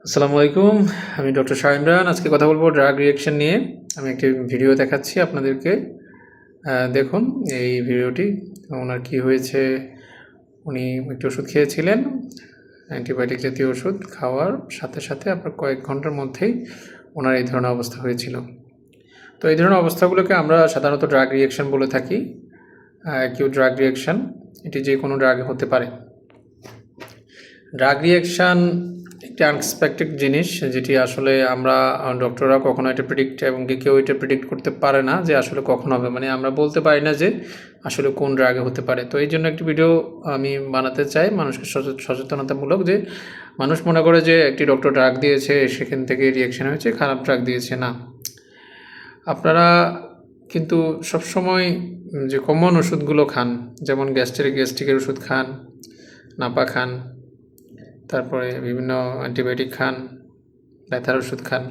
আসসালামু আলাইকুম। আমি ডক্টর শাহ ইমরান। আজকে কথা বলবো ড্রাগ রিঅ্যাকশন নিয়ে। আমি একটি ভিডিও দেখাচ্ছি আপনাদেরকে। দেখুন এই ভিডিওটি। ওনার কি হয়েছে, উনি একটি ওষুধ খেয়েছিলেন, অ্যান্টিবায়োটিক জাতীয় ওষুধ খাওয়ার সাথে সাথে আপনার কয়েক ঘন্টার মধ্যেই ওনার এই ধরনের অবস্থা হয়েছিল। তো এই ধরনের অবস্থাগুলোকে আমরা সাধারণত ড্রাগ রিঅ্যাকশন বলে থাকি। অ্যাকিউট ড্রাগ রিঅ্যাকশন, এটি যে কোনো ড্রাগে হতে পারে। ড্রাগ রিঅ্যাকশান একটি আনএক্সপেক্টেড জিনিস, যেটি আসলে আমরা ডক্টররা কখনো এটা প্রেডিক্ট এবং কেউ এটা প্রেডিক্ট করতে পারে না যে আসলে কখন হবে, মানে আমরা বলতে পারি না যে আসলে কোন ড্রাগে হতে পারে। তো এই জন্য একটি ভিডিও আমি বানাতে চাই মানুষকে সচেতনতামূলক, যে মানুষ মনে করে যে একটি ডক্টর ড্রাগ দিয়েছে সেখান থেকে রিঅ্যাকশান হয়েছে, খারাপ ড্রাগ দিয়েছে না। আপনারা কিন্তু সবসময় যে কমন ওষুধগুলো খান, যেমন গ্যাস্ট্রিকের ওষুধ খান, নাপা খান, তারপরে বিভিন্ন অ্যান্টিবায়োটিক খান, ব্যথার ওষুধ খান,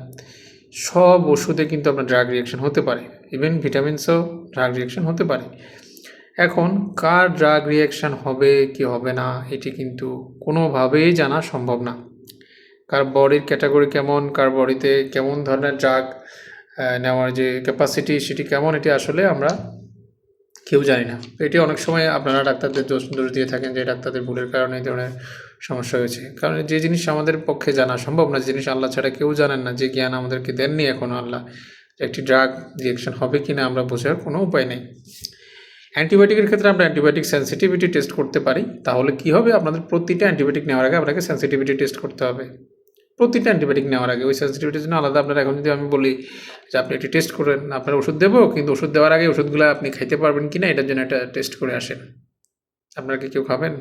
সব ওষুধে কিন্তু আপনার ড্রাগ রিঅ্যাকশন হতে পারে। ইভেন ভিটামিনসও ড্রাগ রিঅ্যাকশন হতে পারে। এখন কার ড্রাগ রিঅ্যাকশন হবে কি হবে না এটি কিন্তু কোনোভাবেই জানা সম্ভব না। কার বডির ক্যাটাগরি কেমন, কার বডিতে কেমন ধরনের ড্রাগ নেওয়ার যে ক্যাপাসিটি সেটি কেমন, এটি আসলে আমরা কেউ জানি না। এটি অনেক সময় আপনারা ডাক্তারদের দোষ দিয়ে থাকেন যে ডাক্তারদের ভুলের কারণে এই ধরনের সমস্যা হয়েছে। কারণ যে জিনিস আমাদের পক্ষে জানা সম্ভব না, যে জিনিস আল্লাহ ছাড়া কেউ জানেন না, যে জ্ঞান আমাদেরকে দেননি এখনও আল্লাহ, একটি ড্রাগ রিঅ্যাকশন হবে কি না আমরা বোঝার কোনো উপায় নেই। অ্যান্টিবায়োটিকের ক্ষেত্রে আমরা অ্যান্টিবায়োটিক সেন্সিটিভিটি টেস্ট করতে পারি। তাহলে কি হবে, আপনাদের প্রতিটা অ্যান্টিবায়োটিক নেওয়ার আগে আপনাকে সেন্সিটিভিটি টেস্ট করতে হবে। প্রতিটা অ্যান্টিবায়োটিক নেওয়ার আগে ওই সেন্সিটিভিটির জন্য আলাদা আপনারা, এখন যদি আমি বলি যে আপনি এটি টেস্ট করেন, আপনার ওষুধ দেবো, কিন্তু ওষুধ দেওয়ার আগে ওষুধগুলো আপনি খাইতে পারবেন কি না এটার জন্য একটা টেস্ট করে আসেন। আপনারা কি কেউ খাবেন?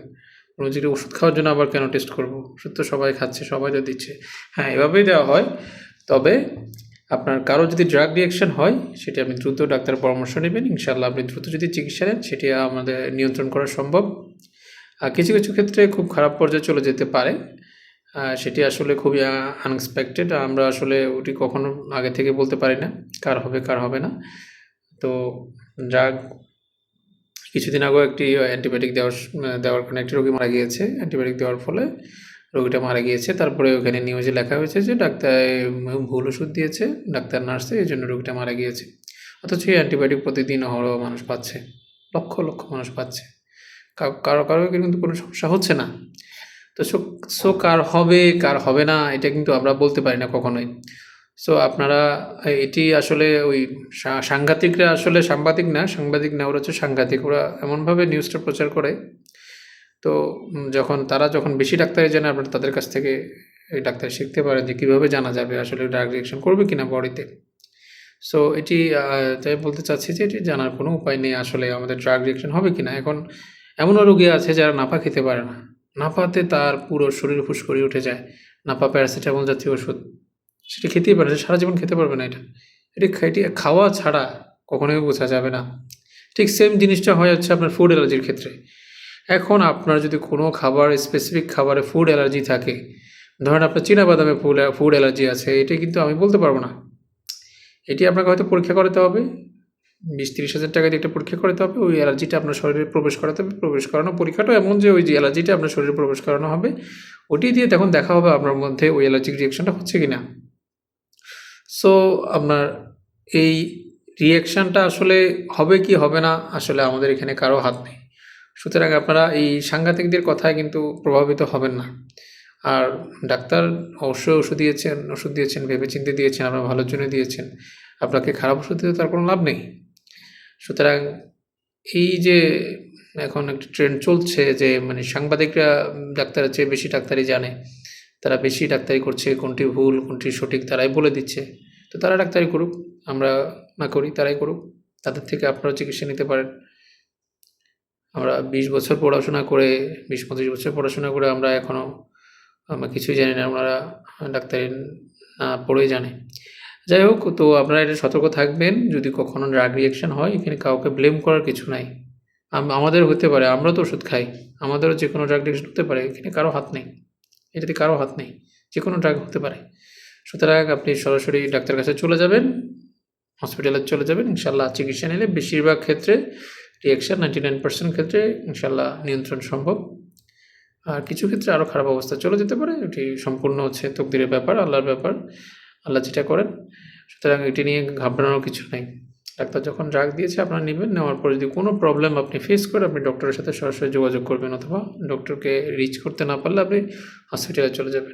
রোজই ওষুধ খাওয়ার জন্য আবার কেন টেস্ট করব? ওষুধ তো সবাই খাচ্ছে, সবাই তো দিচ্ছে। হ্যাঁ, এভাবেই দেওয়া হয়। তবে আপনার কারো যদি ড্রাগ রিঅ্যাকশন হয় সেটি আপনি দ্রুত ডাক্তারের পরামর্শ নেবেন। ইনশাআল্লাহ আপনি দ্রুত যদি চিকিৎসা নেন সেটি আমাদের নিয়ন্ত্রণ করা সম্ভব। আর কিছু কিছু ক্ষেত্রে খুব খারাপ পর্যায়ে চলে যেতে পারে, সেটি আসলে খুবই আনএক্সপেক্টেড। আমরা আসলে ওটি কখনো আগে থেকে বলতে পারি না কার হবে কার হবে না। তো ড্রাগ কিছুদিন আগেও একটি অ্যান্টিবায়োটিক দেওয়ার কারণে একটি রোগী মারা গিয়েছে। অ্যান্টিবায়োটিক দেওয়ার ফলে রোগীটা মারা গিয়েছে। তারপরে ওখানে নিউজে লেখা হয়েছে যে ডাক্তার ভুল ওষুধ দিয়েছে, ডাক্তার নার্সে, এই জন্য রোগীটা মারা গিয়েছে। অথচ এই অ্যান্টিবায়োটিক প্রতিদিন অহরহ মানুষ পাচ্ছে, লক্ষ লক্ষ মানুষ পাচ্ছে, কারো কারো কিন্তু কোনো সমস্যা হচ্ছে না। তো কার হবে কার হবে না এটা কিন্তু আমরা বলতে পারি না কখনোই। সো আপনারা এটি আসলে ওই সাংঘাতিকরা আসলে সাংবাদিক না, ওরা হচ্ছে সাংঘাতিক। ওরা এমনভাবে নিউজটা প্রচার করে, তো যখন বেশি ডাক্তারি জানে, আপনারা তাদের কাছ থেকে এই ডাক্তার শিখতে পারে যে কীভাবে জানা যাবে আসলে ড্রাগ রিঅ্যাকশন করবে কিনা বডিতে। সো এটি তাই বলতে চাচ্ছি যে এটি জানার কোনো উপায় নেই আসলে আমাদের ড্রাগ রিঅ্যাকশন হবে কিনা। এখন এমনও রোগী আছে যারা নাপা খেতে পারে না, নাপাতে তার পুরো শরীর ফুসকুড়ি উঠে যায়। নাপা প্যারাসিটামল জাতীয় ওষুধ, সেটা খেতেই পারে, সারা জীবন খেতে পারবে না। এটি খাওয়া ছাড়া কখনোই বোঝা যাবে না। ঠিক সেম জিনিসটা হয় হচ্ছে আপনার ফুড অ্যালার্জির ক্ষেত্রে। এখন আপনার যদি কোনো স্পেসিফিক খাবারে ফুড অ্যালার্জি থাকে, ধরেন আপনার চীনাবাদামে ফুড অ্যালার্জি আছে, এটি কিন্তু আমি বলতে পারবো না। এটি আপনাকে হয়তো পরীক্ষা করাতে হবে, 20-30 হাজার টাকা দিয়ে একটা পরীক্ষা করাতে হবে। ওই অ্যালার্জিটা আপনার শরীরে প্রবেশ করাতে হবে। প্রবেশ করানো পরীক্ষাটা এমন যে ওই যে অ্যালার্জিটা আপনার শরীরে প্রবেশ করানো হবে, ওটি দিয়ে তখন দেখা হবে আপনার মধ্যে ওই অ্যালার্জিক রিঅ্যাকশনটা হচ্ছে কি না। সো আপনার এই রিঅ্যাকশানটা আসলে হবে কি হবে না আসলে আমাদের এখানে কারো হাত নেই। সুতরাং আপনারা এই সাংঘাতিকদের কথায় কিন্তু প্রভাবিত হবেন না। আর ডাক্তার অবশ্যই ওষুধ দিয়েছেন ভেবেচিন্তে দিয়েছেন, আপনার ভালোর জন্য দিয়েছেন। আপনাকে খারাপ ওষুধ দিতে তার কোনো লাভ নেই। সুতরাং এই যে এখন একটা ট্রেন্ড চলছে যে মানে সাংবাদিকরা ডাক্তারের চেয়ে বেশি ডাক্তারি জানে, তারা বেশি ডাক্তারি করছে, কোনটি ভুল কোনটি সঠিক তারাই বলে দিচ্ছে। তো তারা ডাক্তারি করুক, আমরা না করি, তারাই করুক। তাদের থেকে আপনারাও চিকিৎসা নিতে পারেন। আমরা 20 বছর পড়াশোনা করে, 20-25 বছর পড়াশোনা করে আমরা এখনও কিছুই জানি না, ওনারা ডাক্তারি না পড়েই জানে। যাই হোক, তো আপনারা এটা সতর্ক থাকবেন। যদি কখনো ড্রাগ রিঅ্যাকশন হয়, এখানে কাউকে ব্লেম করার কিছু নাই। আমাদের হতে পারে, আমরা তো ওষুধ খাই, আমাদেরও যে কোনো ড্রাগ রিঅ্যাকশন হতে পারে, এখানে কারো হাত নেই, এটাতে কারো হাত নেই, যে কোনো ড্রাগ হতে পারে। সুতরাং আপনি সরাসরি ডাক্তার কাছে চলে যাবেন, হসপিটালে চলে যাবেন। ইনশাআল্লাহ চিকিৎসা নিলে বেশিরভাগ ক্ষেত্রে রিঅ্যাকশন 99% ক্ষেত্রে ইনশাআল্লাহ নিয়ন্ত্রণ সম্ভব। আর কিছু ক্ষেত্রে আরও খারাপ অবস্থা চলে যেতে পারে। এটি সম্পূর্ণ হচ্ছে তকদিরের ব্যাপার, আল্লাহর ব্যাপার। আল্লাহ যেটা করেন। সুতরাং এটি নিয়ে ঘাবড়ানোর কিছু নাই। ডাক্তার যখন ড্রাগ দিয়েছে আপনারা নিবেন। নেওয়ার পরে যদি কোনো প্রবলেম আপনি ফেস করেন, আপনি ডক্টরের সাথে সরাসরি যোগাযোগ করবেন, অথবা ডক্টরকে রিচ করতে না পারলে আপনি হসপিটালে চলে যাবেন।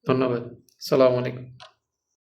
ধন্যবাদ। আসসালামু আলাইকুম।